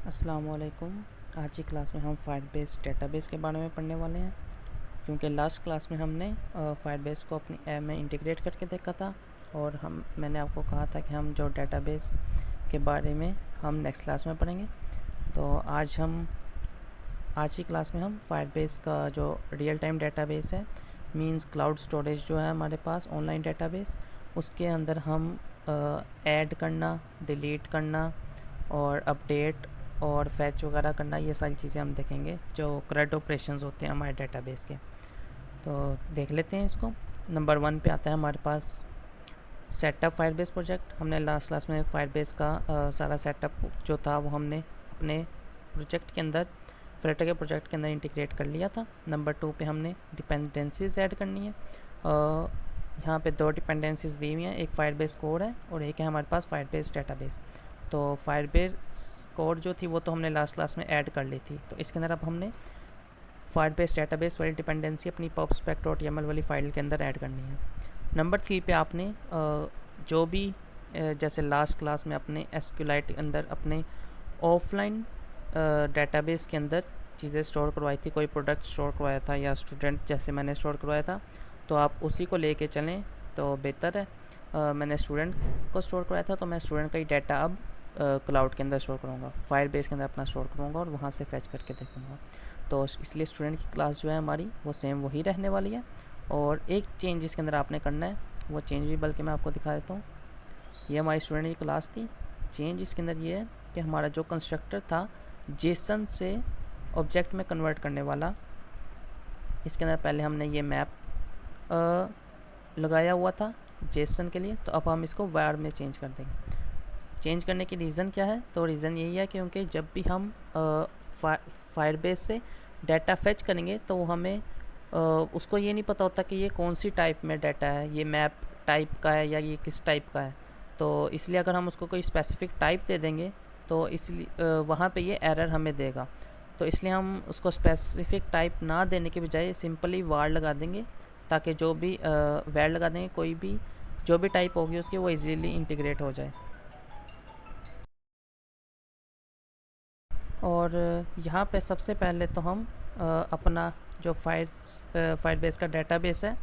अस्सलाम वालेकुम। आज की क्लास में हम फायरबेस डेटाबेस के बारे में पढ़ने वाले हैं, क्योंकि लास्ट क्लास में हमने फायरबेस को अपनी ऐप में इंटीग्रेट करके देखा था और मैंने आपको कहा था कि हम जो डेटाबेस के बारे में हम नेक्स्ट क्लास में पढ़ेंगे। तो आज की क्लास में हम फायरबेस का जो रियल टाइम डेटाबेस है, मींस क्लाउड स्टोरेज जो है हमारे पास ऑनलाइन डेटाबेस, उसके अंदर हम ऐड करना, डिलीट करना और अपडेट और फैच वगैरह करना, ये सारी चीज़ें हम देखेंगे जो करंट ऑपरेशंस होते हैं हमारे डेटाबेस के। तो देख लेते हैं इसको। नंबर 1 पे आता है हमारे पास सेटअप फायरबेस प्रोजेक्ट। हमने लास्ट क्लास में फायरबेस का सारा सेटअप जो था वो हमने अपने प्रोजेक्ट के अंदर, फ्लटर के प्रोजेक्ट के अंदर इंटीग्रेट कर लिया था। नंबर 2 पे हमने डिपेंडेंसीज ऐड करनी है। यहाँ पे 2 डिपेंडेंसीज दी हुई हैं, एक फायरबेस कोड है और एक है हमारे पास फायरबेस डेटाबेस। तो फायरबेस कोड जो थी वो तो हमने लास्ट क्लास में ऐड कर ली थी। तो इसके अंदर अब हमने फायरबेस डेटाबेस वाली डिपेंडेंसी अपनी pubspec.yaml वाली फाइल के अंदर ऐड करनी है। नंबर 3 पे आपने जो भी जैसे लास्ट क्लास में अपने SQLite के अंदर अपने ऑफलाइन डेटाबेस के अंदर चीज़ें स्टोर करवाई थी, कोई प्रोडक्ट स्टोर करवाया था या स्टूडेंट जैसे मैंने स्टोर करवाया था, तो आप उसी को लेके चलें तो बेहतर है। मैंने स्टूडेंट को स्टोर करवाया था तो मैं स्टूडेंट का ही डाटा अब क्लाउड के अंदर स्टोर करूँगा, फायरबेस के अंदर अपना स्टोर करूँगा और वहाँ से फैच करके देखूँगा। तो इसलिए स्टूडेंट की क्लास जो है हमारी वो सेम वही रहने वाली है। और एक चेंज इसके अंदर आपने करना है, वो चेंज भी बल्कि मैं आपको दिखा देता हूँ। ये हमारी स्टूडेंट की क्लास थी। चेंज इसके अंदर ये है कि हमारा जो कंस्ट्रक्टर था जेसन से ऑब्जेक्ट में कन्वर्ट करने वाला, इसके अंदर पहले हमने ये मैप लगाया हुआ था जेसन के लिए, तो अब हम इसको वार में चेंज कर देंगे। चेंज करने की रीज़न क्या है? तो रीज़न यही है क्योंकि जब भी हम फायरबेस से डाटा फेच करेंगे तो हमें उसको ये नहीं पता होता कि ये कौन सी टाइप में डाटा है, ये मैप टाइप का है या ये किस टाइप का है। तो इसलिए अगर हम उसको कोई स्पेसिफिक टाइप दे देंगे तो इसलिए वहाँ पे ये एरर हमें देगा। तो इसलिए हम उसको स्पेसिफिक टाइप ना देने के बजाय सिंपली वार लगा देंगे, ताकि जो भी वैर लगा देंगे, कोई भी जो भी टाइप होगी उसकी वो इजीली इंटीग्रेट हो जाए। और यहाँ पे सबसे पहले तो हम अपना जो फायरबेस का डेटाबेस है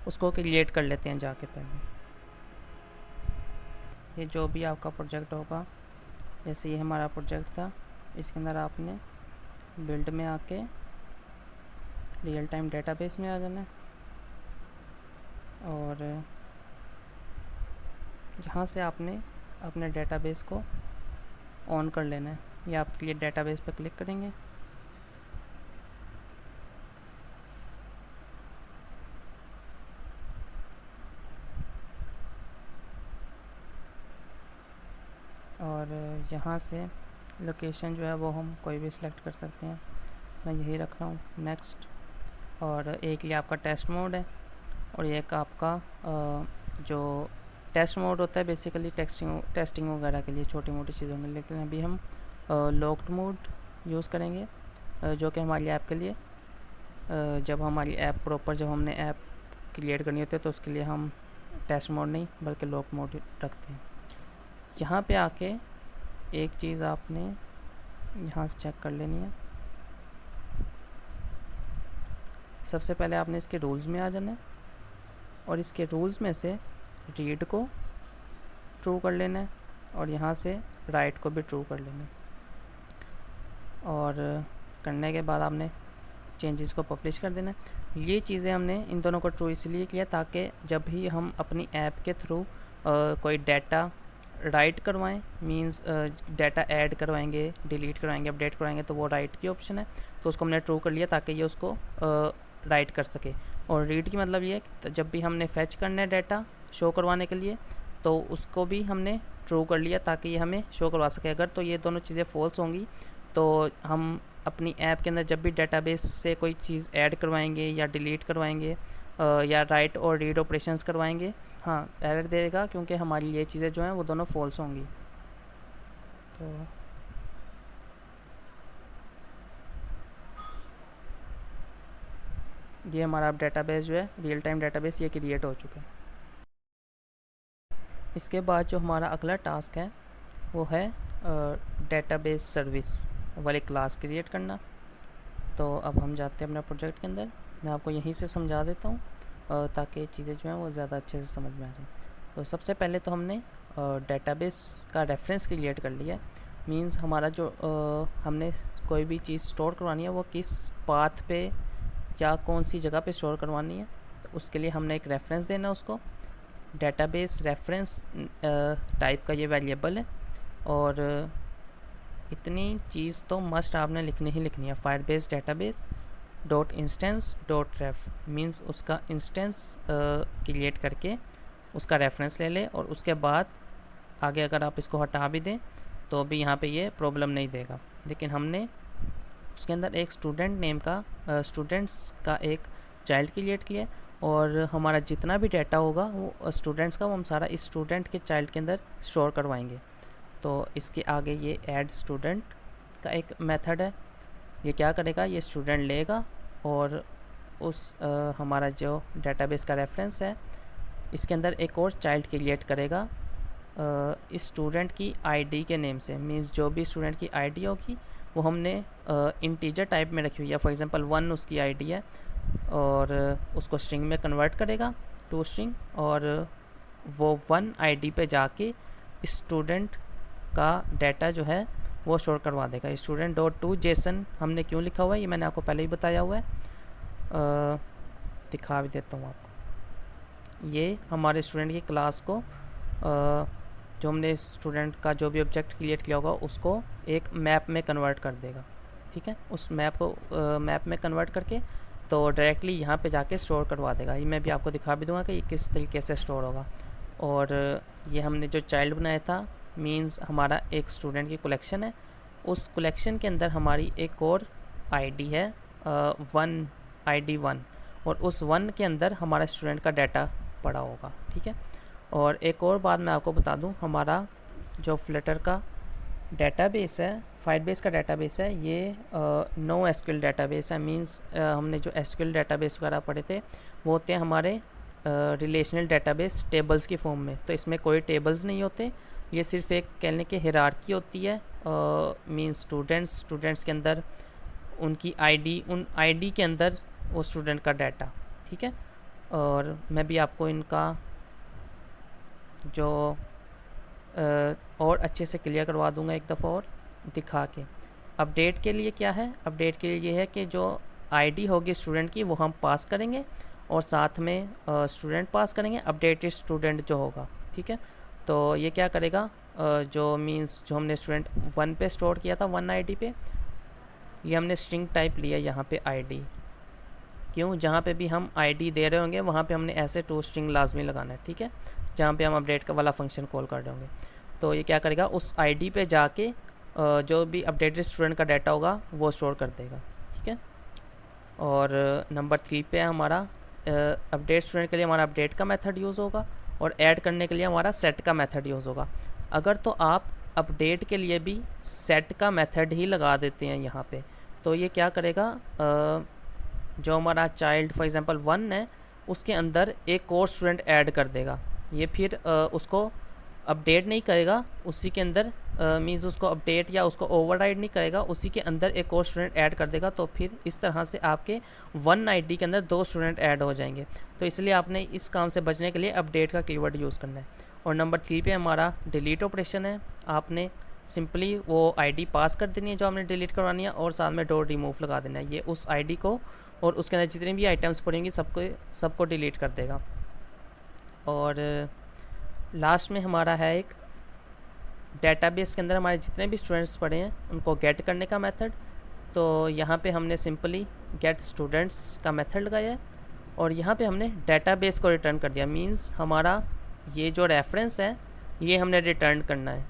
उसको क्रिएट कर लेते हैं जाके। पहले ये जो भी आपका प्रोजेक्ट होगा, जैसे ये हमारा प्रोजेक्ट था, इसके अंदर आपने बिल्ड में आके रियल टाइम डेटाबेस में आ जाना है और यहाँ से आपने अपने डेटाबेस को ऑन कर लेना है। ये आप क्रिएट डेटाबेस पर क्लिक करेंगे और यहाँ से लोकेशन जो है वो हम कोई भी सिलेक्ट कर सकते हैं। मैं यही रख रहा हूँ, नेक्स्ट। और एक ये आपका टेस्ट मोड है और एक आपका जो टेस्ट मोड होता है बेसिकली टेस्टिंग वगैरह के लिए, छोटी मोटी चीज़ों के लिए। लेकिन अभी हम लॉक्ड मोड यूज़ करेंगे, जो कि हमारी ऐप के लिए जब हमारी ऐप प्रॉपर, जब हमने ऐप क्रिएट करनी होती है तो उसके लिए हम टेस्ट मोड नहीं बल्कि लॉक मोड रखते हैं। यहाँ पे आके एक चीज़ आपने यहाँ से चेक कर लेनी है। सबसे पहले आपने इसके रूल्स में आ जाना है और इसके रूल्स में से रीड को ट्रू कर लेना है और यहाँ से राइट को भी ट्रू कर लेना है। और करने के बाद आपने चेंजेस को पब्लिश कर देना है। ये चीज़ें हमने इन दोनों को ट्रू इसलिए किया ताकि जब भी हम अपनी ऐप के थ्रू कोई डाटा राइट करवाएं, मींस डाटा ऐड करवाएंगे, डिलीट करवाएंगे, अपडेट करवाएंगे, तो वो राइट की ऑप्शन है, तो उसको हमने ट्रू कर लिया ताकि ये उसको राइट कर सके। और रीड की मतलब ये है कि जब भी हमने फैच करना है डाटा शो करवाने के लिए तो उसको भी हमने ट्रू कर लिया ताकि ये हमें शो करवा सके। अगर तो ये दोनों चीज़ें फॉल्स होंगी तो हम अपनी ऐप के अंदर जब भी डेटाबेस से कोई चीज़ ऐड करवाएंगे या डिलीट करवाएंगे या राइट और रीड ऑपरेशंस करवाएंगे, हाँ एरर देगा क्योंकि हमारी ये चीज़ें जो हैं वो दोनों फॉल्स होंगी। तो ये हमारा अब डेटाबेस जो है रियल टाइम डेटाबेस ये क्रिएट हो चुका है। इसके बाद जो हमारा अगला टास्क है वो है डेटाबेस सर्विस वाली क्लास क्रिएट करना। तो अब हम जाते हैं अपना प्रोजेक्ट के अंदर। मैं आपको यहीं से समझा देता हूँ ताकि चीज़ें जो हैं वो ज़्यादा अच्छे से समझ में आ जाए। तो सबसे पहले तो हमने डेटाबेस का रेफरेंस क्रिएट कर लिया है। मींस हमारा जो हमने कोई भी चीज़ स्टोर करवानी है वो किस पाथ पे या कौन सी जगह पे स्टोर करवानी है, तो उसके लिए हमने एक रेफरेंस देना है उसको। डेटाबेस रेफरेंस टाइप का ये वेरिएबल है, और इतनी चीज़ तो मस्ट आपने लिखनी ही लिखनी है। Firebase database dot instance dot ref means उसका इंस्टेंस क्रिएट करके उसका रेफरेंस ले ले, और उसके बाद आगे अगर आप इसको हटा भी दें तो भी यहाँ पे ये प्रॉब्लम नहीं देगा। लेकिन हमने उसके अंदर एक स्टूडेंट नेम का स्टूडेंट्स का एक चाइल्ड क्रिएट किया है, और हमारा जितना भी डाटा होगा वो स्टूडेंट्स का वो हम सारा इस स्टूडेंट के चाइल्ड के अंदर स्टोर करवाएंगे। तो इसके आगे ये ऐड स्टूडेंट का एक मेथड है। ये क्या करेगा, ये स्टूडेंट लेगा और उस हमारा जो डेटाबेस का रेफरेंस है इसके अंदर एक और चाइल्ड क्रिएट करेगा इस स्टूडेंट की आईडी के नेम से। मींस जो भी स्टूडेंट की आईडी होगी वो हमने इंटीजर टाइप में रखी हुई है। फॉर एग्जांपल 1 उसकी आईडी है, और उसको स्ट्रिंग में कन्वर्ट करेगा टू स्ट्रिंग, और वो 1 आईडी पे जाके स्टूडेंट का डाटा जो है वो स्टोर करवा देगा। स्टूडेंट डॉट टू जेसन हमने क्यों लिखा हुआ है ये मैंने आपको पहले ही बताया हुआ है, दिखा भी देता हूँ आपको। ये हमारे स्टूडेंट की क्लास को जो हमने स्टूडेंट का जो भी ऑब्जेक्ट क्रिएट किया होगा उसको एक मैप में कन्वर्ट कर देगा। ठीक है, उस मैप को मैप में कन्वर्ट करके तो डायरेक्टली यहाँ पे जाके स्टोर करवा देगा। ये मैं भी आपको दिखा भी दूंगा कि ये किस तरीके से स्टोर होगा। और ये हमने जो चाइल्ड बनाया था मींस हमारा एक स्टूडेंट की कलेक्शन है, उस कलेक्शन के अंदर हमारी एक और आईडी है 1 ID 1, और उस 1 के अंदर हमारा स्टूडेंट का डाटा पड़ा होगा। ठीक है, और एक और बात मैं आपको बता दूं, हमारा जो फ्लटर का डेटाबेस है, फायरबेस का डेटाबेस है, ये नो एसक्यूएल डेटाबेस है। मींस हमने जो एसक्यूएल डेटाबेस वगैरह पढ़े थे वो होते हैं हमारे रिलेशनल डेटाबेस टेबल्स की फॉर्म में। तो इसमें कोई टेबल्स नहीं होते, ये सिर्फ एक कहने की हिरार्की होती है। मींस स्टूडेंट्स के अंदर उनकी आईडी, उन आईडी के अंदर वो स्टूडेंट का डाटा। ठीक है, और मैं भी आपको इनका जो और अच्छे से क्लियर करवा दूंगा एक दफ़ा और दिखा के। अपडेट के लिए क्या है, अपडेट के लिए ये है कि जो आईडी होगी स्टूडेंट की वो हम पास करेंगे, और साथ में स्टूडेंट पास करेंगे, अपडेटेड स्टूडेंट जो होगा। ठीक है, तो ये क्या करेगा, जो मींस जो हमने स्टूडेंट 1 पे स्टोर किया था 1 आईडी पे, ये हमने स्ट्रिंग टाइप लिया यहाँ पे आईडी। क्यों, जहाँ पे भी हम आईडी दे रहे होंगे वहाँ पे हमने ऐसे टू स्ट्रिंग लाजमी लगाना है। ठीक है, जहाँ पे हम अपडेट का वाला फंक्शन कॉल कर रहे होंगे। तो ये क्या करेगा, उस आईडी पे जाके जो भी अपडेटेड स्टूडेंट का डाटा होगा वो स्टोर कर देगा। ठीक है, और नंबर 3 पे हमारा अपडेट स्टूडेंट के लिए हमारा अपडेट का मेथड यूज़ होगा, और ऐड करने के लिए हमारा सेट का मेथड यूज़ होगा। अगर तो आप अपडेट के लिए भी सेट का मेथड ही लगा देते हैं यहाँ पे, तो ये क्या करेगा, जो हमारा चाइल्ड फॉर एग्जांपल 1 है उसके अंदर एक और स्टूडेंट ऐड कर देगा। ये फिर उसको अपडेट नहीं करेगा उसी के अंदर, मीन्स उसको अपडेट या उसको ओवरराइड नहीं करेगा, उसी के अंदर एक और स्टूडेंट ऐड कर देगा। तो फिर इस तरह से आपके 1 आईडी के अंदर 2 स्टूडेंट ऐड हो जाएंगे। तो इसलिए आपने इस काम से बचने के लिए अपडेट का कीवर्ड यूज़ करना है। और नंबर 3 पे हमारा डिलीट ऑपरेशन है। आपने सिंपली वो आईडी पास कर देनी है जो आपने डिलीट करवानी है, और साथ में डॉट रिमूव लगा देना है। ये उस आईडी को और उसके अंदर जितनी भी आइटम्स पड़ेंगी सबको डिलीट कर देगा। और लास्ट में हमारा है एक डेटाबेस के अंदर हमारे जितने भी स्टूडेंट्स पढ़े हैं उनको गेट करने का मेथड। तो यहाँ पे हमने सिंपली गेट स्टूडेंट्स का मेथड लगाया है, और यहाँ पे हमने डेटाबेस को रिटर्न कर दिया। मींस हमारा ये जो रेफरेंस है ये हमने रिटर्न करना है।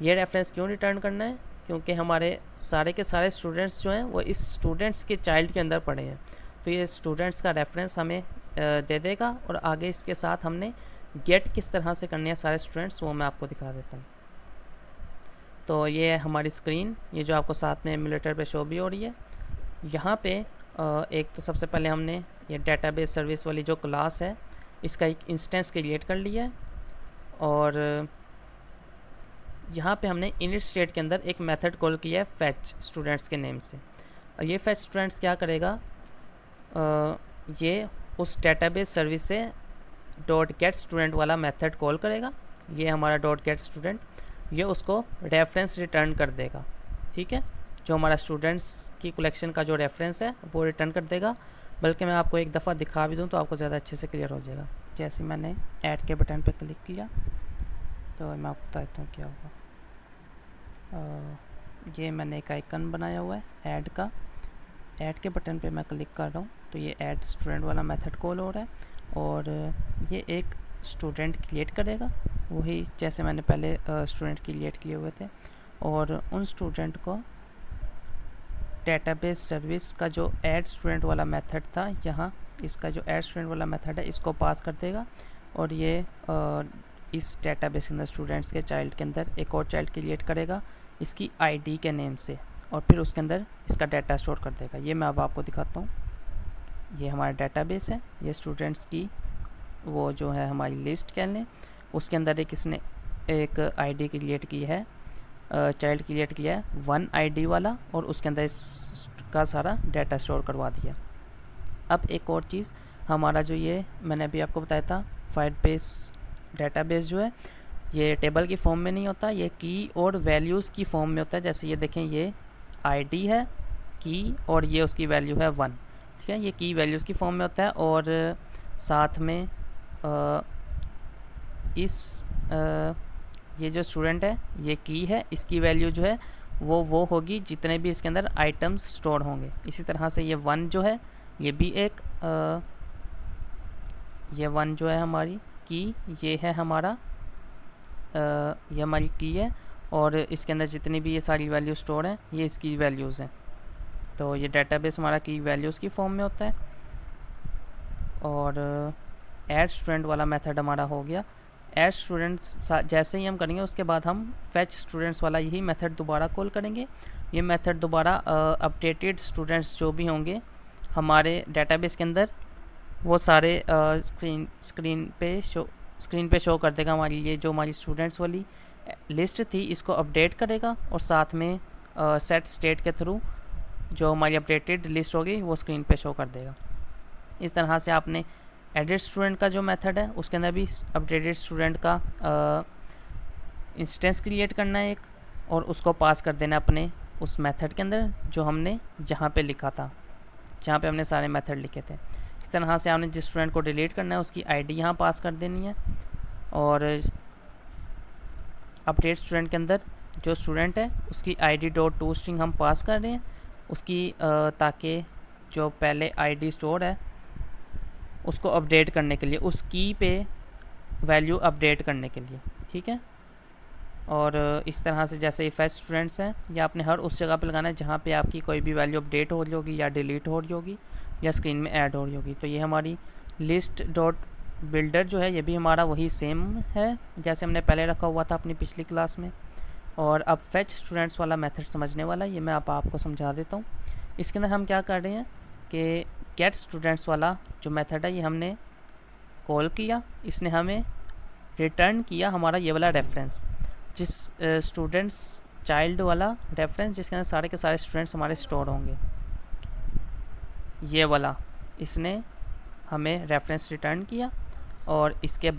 ये रेफरेंस क्यों रिटर्न करना है, क्योंकि हमारे सारे के सारे स्टूडेंट्स जो हैं वो इस स्टूडेंट्स के चाइल्ड के अंदर पढ़े हैं। तो ये स्टूडेंट्स का रेफरेंस हमें दे देगा, और आगे इसके साथ हमने गेट किस तरह से करनी है सारे स्टूडेंट्स वो मैं आपको दिखा देता हूँ। तो ये है हमारी स्क्रीन, ये जो आपको साथ में एमुलेटर पे शो भी हो रही है। यहाँ पे एक तो सबसे पहले हमने ये डेटाबेस सर्विस वाली जो क्लास है इसका एक इंस्टेंस क्रिएट कर लिया है, और यहाँ पे हमने इनिट स्टेट के अंदर एक मेथड कॉल किया है फैच स्टूडेंट्स के नेम से। और ये फैच स्टूडेंट्स क्या करेगा, ये उस डेटाबेस सर्विस से डॉट गेट स्टूडेंट वाला मेथड कॉल करेगा। ये हमारा डॉट गेट स्टूडेंट, ये उसको रेफरेंस रिटर्न कर देगा। ठीक है, जो हमारा स्टूडेंट्स की कलेक्शन का जो रेफरेंस है वो रिटर्न कर देगा। बल्कि मैं आपको एक दफ़ा दिखा भी दूँ तो आपको ज़्यादा अच्छे से क्लियर हो जाएगा। जैसे मैंने ऐड के बटन पर क्लिक किया तो मैं आपको बताता हूँ क्या होगा। ये मैंने एक आइकन बनाया हुआ है ऐड का, ऐड के बटन पे मैं क्लिक कर रहा हूँ तो ये ऐड स्टूडेंट वाला मेथड कॉल हो रहा है और ये एक स्टूडेंट क्रिएट करेगा, वही जैसे मैंने पहले स्टूडेंट क्रिएट किए हुए थे। और उन स्टूडेंट को डेटाबेस सर्विस का जो ऐड स्टूडेंट वाला मेथड था, यहाँ इसका जो ऐड स्टूडेंट वाला मेथड है इसको पास कर देगा। और ये इस डेटाबेस के अंदर स्टूडेंट्स के चाइल्ड के अंदर एक और चाइल्ड क्रिएट करेगा इसकी आईडी के नेम से, और फिर उसके अंदर इसका डाटा स्टोर कर देगा। ये मैं अब आपको दिखाता हूँ। ये हमारा डेटाबेस है, ये स्टूडेंट्स की वो जो है हमारी लिस्ट कह लें, उसके अंदर एक इसने एक आईडी क्रिएट की है, चाइल्ड क्रिएट किया है 1 आईडी वाला, और उसके अंदर इसका सारा डाटा स्टोर करवा दिया। अब एक और चीज़, हमारा जो ये मैंने अभी आपको बताया था फायरबेस डेटाबेस जो है ये टेबल की फॉर्म में नहीं होता, ये की और वैल्यूज़ की फॉर्म में होता है। जैसे ये देखें, ये आईडी है की और ये उसकी वैल्यू है 1। ठीक है, ये की वैल्यूज़ की फॉर्म में होता है। और साथ में ये जो स्टूडेंट है ये की है, इसकी वैल्यू जो है वो होगी जितने भी इसके अंदर आइटम्स स्टोर होंगे। इसी तरह से ये 1 जो है ये भी एक ये 1 जो है हमारी की, ये है हमारा ये हमारी की है, और इसके अंदर जितनी भी ये सारी वैल्यू स्टोर हैं ये इसकी वैल्यूज़ हैं। तो ये डेटाबेस हमारा की वैल्यूज़ की फॉर्म में होता है। और ऐड स्टूडेंट वाला मेथड हमारा हो गया। ऐड स्टूडेंट्स जैसे ही हम करेंगे उसके बाद हम फैच स्टूडेंट्स वाला यही मेथड दोबारा कॉल करेंगे। ये मेथड दोबारा अपडेटेड स्टूडेंट्स जो भी होंगे हमारे डेटाबेस के अंदर वो सारे स्क्रीन पे शो कर देगा। हमारी ये जो हमारी स्टूडेंट्स वाली लिस्ट थी इसको अपडेट करेगा, और साथ में सेट स्टेट के थ्रू जो हमारी अपडेटेड लिस्ट होगी वो स्क्रीन पे शो कर देगा। इस तरह से आपने एडिट स्टूडेंट का जो मेथड है उसके अंदर भी अपडेटेड स्टूडेंट का इंस्टेंस क्रिएट करना है एक, और उसको पास कर देना अपने उस मेथड के अंदर जो हमने यहाँ पे लिखा था, जहाँ पे हमने सारे मेथड लिखे थे। इस तरह से आपने जिस स्टूडेंट को डिलीट करना है उसकी आईडी यहाँ पास कर देनी है, और अपडेट स्टूडेंट के अंदर जो स्टूडेंट है उसकी id.toString हम पास कर रहे हैं उसकी ताकि जो पहले आईडी स्टोर है उसको अपडेट करने के लिए, उस की पे वैल्यू अपडेट करने के लिए। ठीक है, और इस तरह से जैसे फैच स्टूडेंट्स हैं ये आपने हर उस जगह पे लगाना है जहाँ पे आपकी कोई भी वैल्यू अपडेट हो रही होगी या डिलीट हो रही होगी या स्क्रीन में ऐड हो रही होगी। तो ये हमारी लिस्ट डॉट बिल्डर जो है ये भी हमारा वही सेम है जैसे हमने पहले रखा हुआ था अपनी पिछली क्लास में। और अब फैच स्टूडेंट्स वाला मेथड समझने वाला ये मैं आपको समझा देता हूँ। इसके अंदर हम क्या कर रहे हैं कि गेट स्टूडेंट्स वाला जो मेथड है ये हमने कॉल किया, इसने हमें रिटर्न किया हमारा ये वाला रेफरेंस, जिस स्टूडेंट्स चाइल्ड वाला रेफरेंस जिसके अंदर सारे के सारे स्टूडेंट्स हमारे स्टोर होंगे, ये वाला इसने हमें रेफरेंस रिटर्न किया। और इसके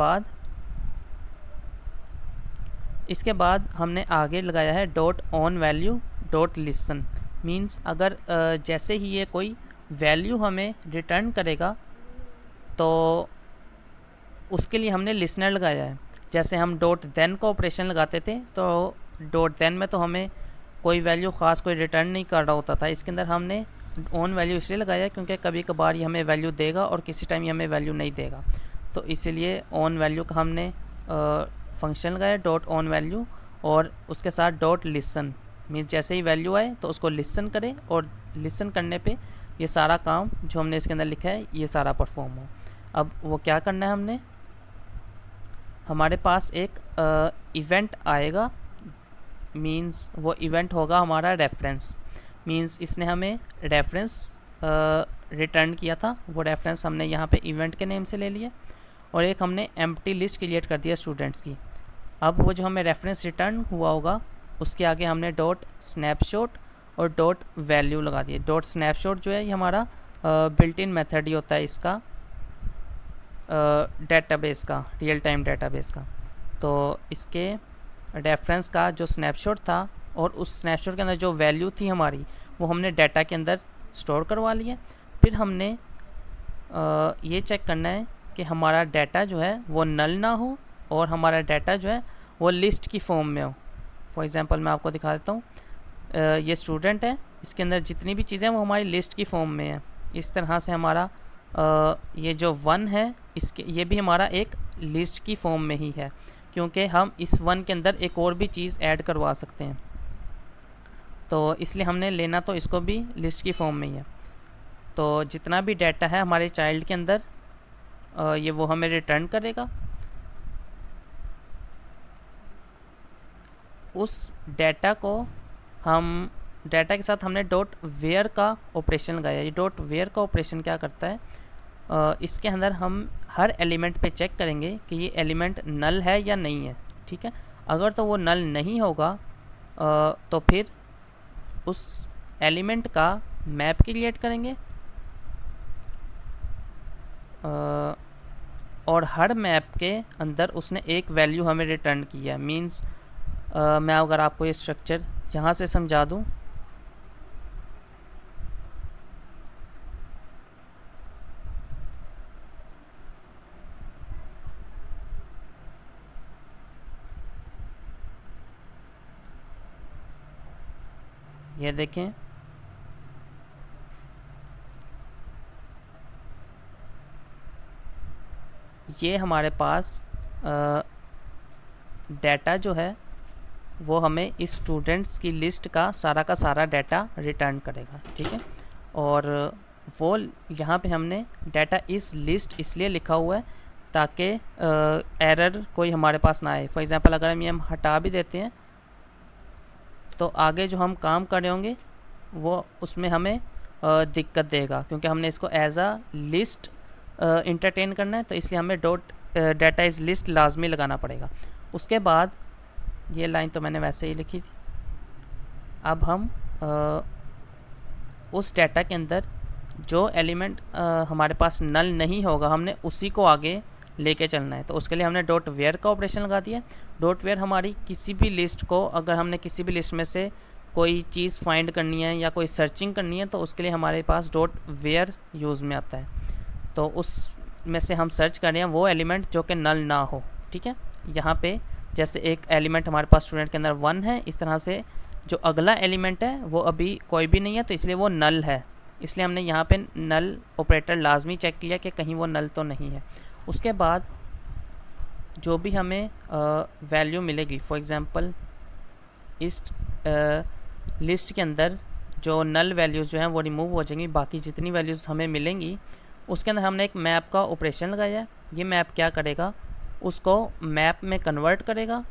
बाद हमने आगे लगाया है dot on value dot listen. Means अगर जैसे ही ये कोई वैल्यू हमें रिटर्न करेगा तो उसके लिए हमने लिसनर लगाया है। जैसे हम डॉट देन का ऑपरेशन लगाते थे तो डॉट देन में तो हमें कोई वैल्यू ख़ास कोई रिटर्न नहीं कर रहा होता था, इसके अंदर हमने ऑन वैल्यू इसलिए लगाया क्योंकि कभी कभार ये हमें वैल्यू देगा और किसी टाइम ये हमें वैल्यू नहीं देगा, तो इसलिए ऑन वैल्यू का हमने फंक्शन लगाया डॉट ऑन वैल्यू, और उसके साथ डॉट लिसन। मीन्स जैसे ही वैल्यू आए तो उसको लिसन करें, और लिसन करने पे ये सारा काम जो हमने इसके अंदर लिखा है ये सारा परफॉर्म हो। अब वो क्या करना है, हमने हमारे पास एक इवेंट आएगा, मीन्स वो इवेंट होगा हमारा रेफरेंस। मीन्स इसने हमें रेफरेंस रिटर्न किया था, वो रेफरेंस हमने यहाँ पे इवेंट के नेम से ले लिया, और एक हमने एम्प्टी लिस्ट क्रिएट कर दिया स्टूडेंट्स की। अब वो जो हमें रेफरेंस रिटर्न हुआ होगा उसके आगे हमने डॉट स्नैपशॉट और डॉट वैल्यू लगा दिए। डॉट स्नैपशॉट जो है ये हमारा बिल्ट इन मेथड ही होता है इसका, डेटाबेस का, रियल टाइम डेटाबेस का। तो इसके रेफरेंस का जो स्नैपशॉट था और उस स्नैपशॉट के अंदर जो वैल्यू थी हमारी वो हमने डाटा के अंदर स्टोर करवा लिया। फिर हमने ये चेक करना है कि हमारा डाटा जो है वो नल ना हो और हमारा डाटा जो है वो लिस्ट की फॉर्म में हो। फॉर एग्जांपल मैं आपको दिखा देता हूँ, ये स्टूडेंट है, इसके अंदर जितनी भी चीज़ें वो हमारी लिस्ट की फॉर्म में है। इस तरह से हमारा ये जो 1 है इसके ये भी हमारा एक लिस्ट की फॉर्म में ही है, क्योंकि हम इस 1 के अंदर एक और भी चीज़ ऐड करवा सकते हैं। तो इसलिए हमने लेना तो इसको भी लिस्ट की फॉर्म में ही है। तो जितना भी डाटा है हमारे चाइल्ड के अंदर ये वो हमें रिटर्न करेगा। उस डाटा को हम डाटा के साथ हमने डॉट वेयर का ऑपरेशन लगाया। ये डॉट वेयर का ऑपरेशन क्या करता है, इसके अंदर हम हर एलिमेंट पे चेक करेंगे कि ये एलिमेंट नल है या नहीं है। ठीक है, अगर तो वो नल नहीं होगा तो फिर उस एलिमेंट का मैप क्रिएट करेंगे और हर मैप के अंदर उसने एक वैल्यू हमें रिटर्न की है। मीन्स मैं अगर आपको ये स्ट्रक्चर यहाँ से समझा दूँ, ये देखें, ये हमारे पास डाटा जो है वो हमें इस स्टूडेंट्स की लिस्ट का सारा डाटा रिटर्न करेगा। ठीक है, और वो यहाँ पे हमने डाटा इस लिस्ट इसलिए लिखा हुआ है ताकि एरर कोई हमारे पास ना आए। फॉर एग्जांपल अगर हम ये हटा भी देते हैं तो आगे जो हम काम कर रहे होंगे वो उसमें हमें दिक्कत देगा, क्योंकि हमने इसको एज अ लिस्ट इंटरटेन करना है। तो इसलिए हमें डॉट डाटा इज़ लिस्ट लाजमी लगाना पड़ेगा। उसके बाद ये लाइन तो मैंने वैसे ही लिखी थी। अब हम उस डाटा के अंदर जो एलिमेंट हमारे पास नल नहीं होगा हमने उसी को आगे लेके चलना है। तो उसके लिए हमने डॉट वेयर का ऑपरेशन लगा दिया। डॉट वेयर हमारी किसी भी लिस्ट को, अगर हमने किसी भी लिस्ट में से कोई चीज़ फाइंड करनी है या कोई सर्चिंग करनी है तो उसके लिए हमारे पास डॉट वेयर यूज़ में आता है। तो उस में से हम सर्च कर रहे हैं वो एलिमेंट जो कि नल ना हो। ठीक है, यहाँ पे जैसे एक एलिमेंट हमारे पास स्टूडेंट के अंदर 1 है, इस तरह से जो अगला एलिमेंट है वो अभी कोई भी नहीं है, तो इसलिए वो नल है। इसलिए हमने यहाँ पे नल ऑपरेटर लाजमी चेक किया कि कहीं वो नल तो नहीं है। उसके बाद जो भी हमें वैल्यू मिलेगी, फॉर एग्ज़ाम्पल इस लिस्ट के अंदर जो नल वैल्यूज़ जो हैं वो रिमूव हो जाएंगी, बाकी जितनी वैल्यूज़ हमें मिलेंगी उसके अंदर हमने एक मैप का ऑपरेशन लगाया है। ये मैप क्या करेगा, उसको मैप में कन्वर्ट करेगा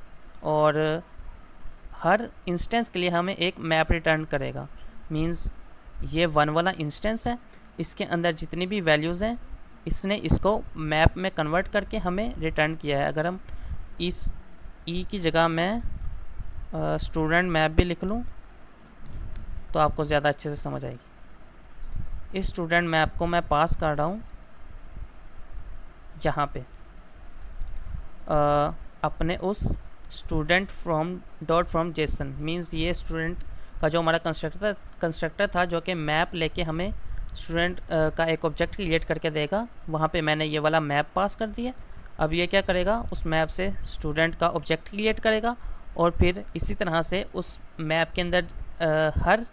और हर इंस्टेंस के लिए हमें एक मैप रिटर्न करेगा। मींस ये 1 वाला इंस्टेंस है, इसके अंदर जितनी भी वैल्यूज़ हैं इसने इसको मैप में कन्वर्ट करके हमें रिटर्न किया है। अगर हम इस ई की जगह मैं स्टूडेंट मैप भी लिख लूँ तो आपको ज़्यादा अच्छे से समझ आएगी। इस स्टूडेंट मैप को मैं पास कर रहा हूँ जहाँ पे अपने उस स्टूडेंट फ्रॉम जेसन, मींस ये स्टूडेंट का जो हमारा कंस्ट्रक्टर था जो कि मैप लेके हमें स्टूडेंट का एक ऑब्जेक्ट क्रिएट करके देगा, वहाँ पे मैंने ये वाला मैप पास कर दिया। अब ये क्या करेगा, उस मैप से स्टूडेंट का ऑब्जेक्ट क्रिएट करेगा और फिर इसी तरह से उस मैप के अंदर हर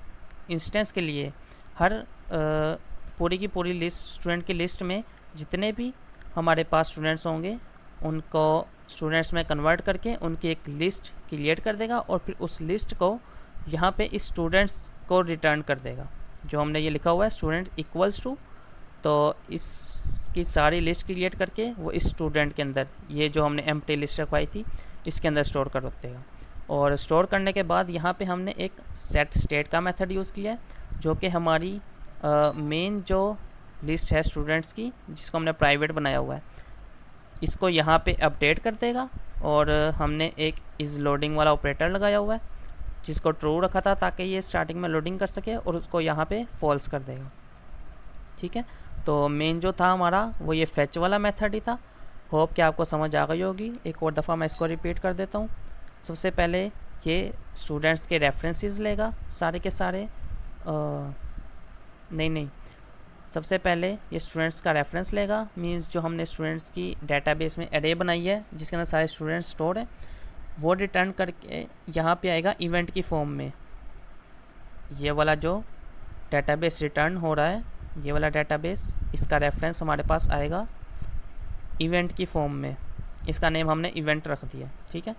इंस्टेंस के लिए हर पूरी की पूरी लिस्ट, स्टूडेंट की लिस्ट में जितने भी हमारे पास स्टूडेंट्स होंगे उनको स्टूडेंट्स में कन्वर्ट करके उनकी एक लिस्ट क्रिएट कर देगा और फिर उस लिस्ट को यहाँ पे इस स्टूडेंट्स को रिटर्न कर देगा। जो हमने ये लिखा हुआ है स्टूडेंट इक्वल्स टू, तो इसकी सारी लिस्ट क्रिएट करके वो इस स्टूडेंट के अंदर ये जो हमने एम्प्टी लिस्ट रखवाई थी इसके अंदर स्टोर कर देगा। और स्टोर करने के बाद यहाँ पे हमने एक सेट स्टेट का मेथड यूज़ किया है जो कि हमारी मेन जो लिस्ट है स्टूडेंट्स की जिसको हमने प्राइवेट बनाया हुआ है। इसको यहाँ पे अपडेट कर देगा। और हमने एक इस लोडिंग वाला ऑपरेटर लगाया हुआ है जिसको ट्रू रखा था ताकि ये स्टार्टिंग में लोडिंग कर सके, और उसको यहाँ पे फॉल्स कर देगा। ठीक है, तो मेन जो था हमारा वो ये फैच वाला मेथड ही था। होप कि आपको समझ आ गई होगी। एक और दफ़ा मैं इसको रिपीट कर देता हूँ। सबसे पहले ये स्टूडेंट्स के रेफरेंसेस लेगा सारे के सारे, नहीं, सबसे पहले ये स्टूडेंट्स का रेफरेंस लेगा, मींस जो हमने स्टूडेंट्स की डेटाबेस में एरे बनाई है जिसके अंदर सारे स्टूडेंट्स स्टोर हैं, वो रिटर्न करके यहाँ पे आएगा इवेंट की फॉर्म में। ये वाला जो डेटाबेस रिटर्न हो रहा है, ये वाला डेटाबेस, इसका रेफरेंस हमारे पास आएगा इवेंट की फॉर्म में। इसका नेम हमने इवेंट रख दिया। ठीक है,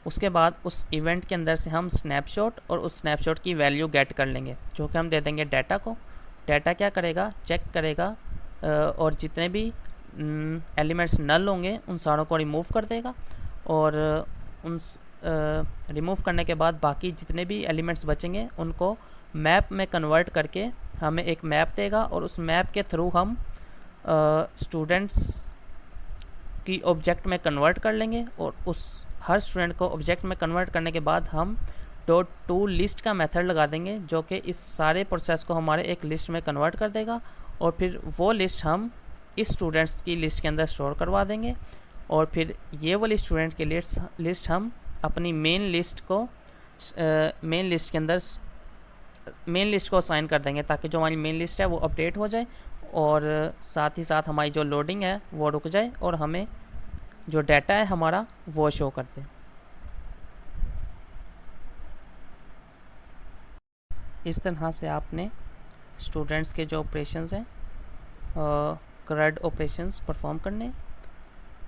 उसके बाद उस इवेंट के अंदर से हम स्नैपशॉट और उस स्नैपशॉट की वैल्यू गेट कर लेंगे, जो कि हम दे देंगे डाटा को। डाटा क्या करेगा, चेक करेगा और जितने भी एलिमेंट्स नल होंगे उन सारों को रिमूव कर देगा, और उन रिमूव करने के बाद बाकी जितने भी एलिमेंट्स बचेंगे उनको मैप में कन्वर्ट करके हमें एक मैप देगा, और उस मैप के थ्रू हम स्टूडेंट्स की ऑब्जेक्ट में कन्वर्ट कर लेंगे, और उस हर स्टूडेंट को ऑब्जेक्ट में कन्वर्ट करने के बाद हम डॉट टू लिस्ट का मेथड लगा देंगे, जो कि इस सारे प्रोसेस को हमारे एक लिस्ट में कन्वर्ट कर देगा, और फिर वो लिस्ट हम इस स्टूडेंट्स की लिस्ट के अंदर स्टोर करवा देंगे, और फिर ये वाली स्टूडेंट की लिस्ट हम अपनी मेन लिस्ट को मेन लिस्ट को असाइन कर देंगे, ताकि जो हमारी मेन लिस्ट है वो अपडेट हो जाए, और साथ ही साथ हमारी जो लोडिंग है वो रुक जाए, और हमें जो डाटा है हमारा वो शो कर दे। इस तरह से आपने स्टूडेंट्स के जो ऑपरेशंस हैं, CRUD ऑपरेशंस परफॉर्म करने।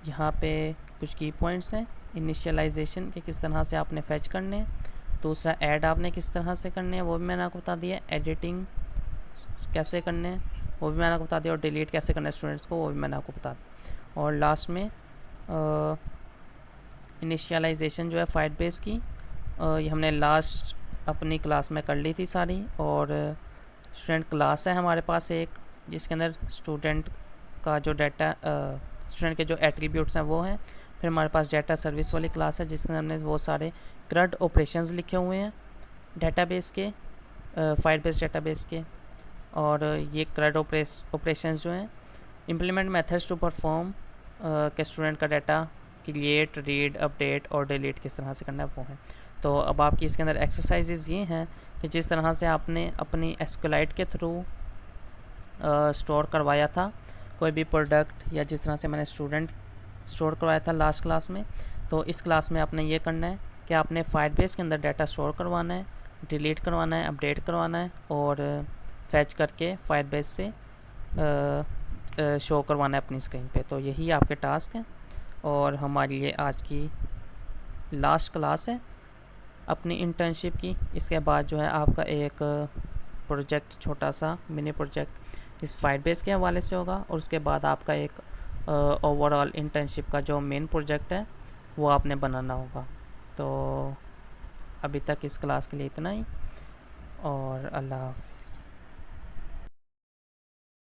यहाँ पे कुछ की पॉइंट्स हैं। इनिशियलाइजेशन के किस तरह से आपने फैच करने हैं, दूसरा ऐड आपने किस तरह से करने हैं वो भी मैंने आपको बता दिया, एडिटिंग कैसे करने हैं वो भी मैंने आपको बता दिया, और डिलीट कैसे करना है स्टूडेंट्स को वो भी मैंने आपको बता दिया। और लास्ट में इनिशियलाइजेशन जो है फाइटबेस की, ये हमने लास्ट अपनी क्लास में कर ली थी सारी। और स्टूडेंट क्लास है हमारे पास एक, जिसके अंदर स्टूडेंट का जो डाटा, स्टूडेंट के जो एट्रीब्यूट्स हैं वो हैं। फिर हमारे पास डाटा सर्विस वाली क्लास है जिसके हमने वो सारे CRUD ऑपरेशंस लिखे हुए हैं डेटाबेस के, फाइटबेस डेटाबेस के। और ये CRUD ऑपरेशंस जो हैं, इम्प्लीमेंट मेथड्स टू परफॉर्म के स्टूडेंट का डाटा क्रिएट, रीड, अपडेट और डिलीट किस तरह से करना है वो है। तो अब आपकी इसके अंदर एक्सरसाइजेज ये हैं कि जिस तरह से आपने अपनी SQLite के थ्रू स्टोर करवाया था कोई भी प्रोडक्ट, या जिस तरह से मैंने स्टूडेंट स्टोर करवाया था लास्ट क्लास में, तो इस क्लास में आपने ये करना है कि आपने फाइटबेस के अंदर डाटा स्टोर करवाना है, डिलीट करवाना है, अपडेट करवाना है, और फैच करके फाइटबेस से शो करवाना है अपनी स्क्रीन पे। तो यही आपके टास्क हैं, और हमारी ये आज की लास्ट क्लास है अपनी इंटर्नशिप की। इसके बाद जो है आपका एक प्रोजेक्ट, छोटा सा मिनी प्रोजेक्ट इस फाइटबेस के हवाले से होगा, और उसके बाद आपका एक ओवरऑल इंटर्नशिप का जो मेन प्रोजेक्ट है वो आपने बनाना होगा। तो अभी तक इस क्लास के लिए इतना ही, और अल्लाह हाफ़िज़।